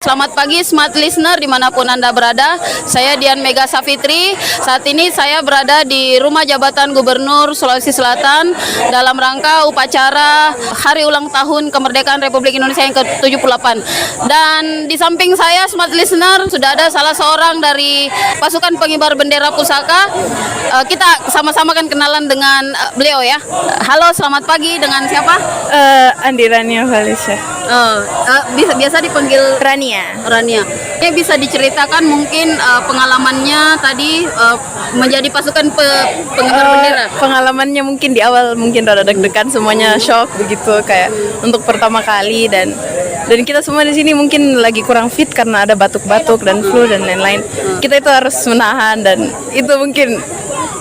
Selamat pagi Smart Listener dimanapun Anda berada. Saya Dian Mega Safitri. Saat ini saya berada di Rumah Jabatan Gubernur Sulawesi Selatan dalam rangka upacara Hari Ulang Tahun Kemerdekaan Republik Indonesia yang ke-78. Dan di samping saya Smart Listener sudah ada salah seorang dari pasukan pengibar bendera pusaka. Kita sama-sama kan kenalan dengan beliau ya. Halo, selamat pagi, dengan siapa? Andi Rania Valisha. Biasa dipanggil Rania. Rania. Ya, bisa diceritakan mungkin pengalamannya tadi menjadi pasukan pengibar bendera. Pengalamannya mungkin di awal mungkin rada deg-degan, semuanya shock begitu kayak untuk pertama kali dan kita semua di sini mungkin lagi kurang fit karena ada batuk-batuk dan flu dan lain-lain. Kita itu harus menahan dan itu mungkin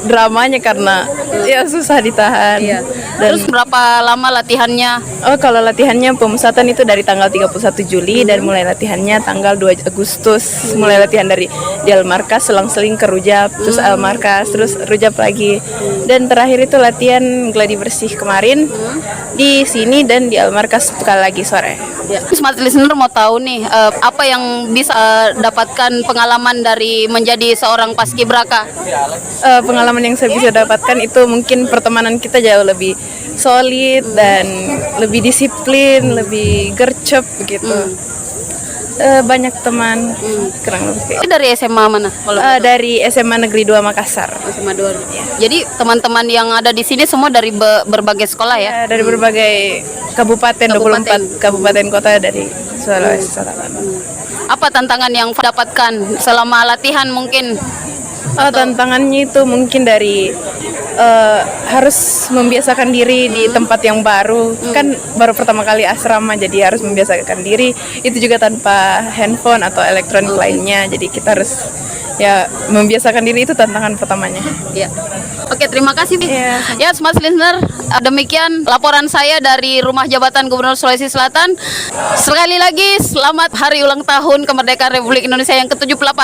dramanya karena ya susah ditahan. Iya. Dan Terus berapa lama latihannya? kalau latihannya pemusatan itu dari tanggal 31 Juli dan mulai latihannya tanggal 2 Agustus. Mulai latihan dari di Almarkas, selang-seling ke Rujab, terus Almarkas, terus Rujab lagi. Dan terakhir itu latihan gladi bersih kemarin di sini dan di Almarkas sekali lagi sore. Ya. Smart Listener mau tahu nih apa yang bisa dapatkan pengalaman dari menjadi seorang paskibraka? Pengalaman yang saya bisa dapatkan itu mungkin pertemanan kita jauh lebih solid dan lebih disiplin, lebih gercep begitu. Banyak teman, kurang lebih. Itu dari SMA mana? Kalau Dari SMA Negeri 2 Makassar. SMA 2. Jadi teman-teman yang ada di sini semua dari berbagai sekolah ya? Dari berbagai kabupaten, 24 kabupaten kota dari Sulawesi Selatan. Apa tantangan yang dapatkan selama latihan mungkin? Tantangannya itu mungkin dari harus membiasakan diri di tempat yang baru. Kan baru pertama kali asrama, jadi harus membiasakan diri. Itu juga tanpa handphone atau elektronik lainnya. Jadi kita harus ya membiasakan diri, itu tantangan pertamanya. Ya. Oke, terima kasih. Iya. Ya, Smart Listener, demikian laporan saya dari Rumah Jabatan Gubernur Sulawesi Selatan. Sekali lagi, selamat Hari Ulang Tahun Kemerdekaan Republik Indonesia yang ke-78.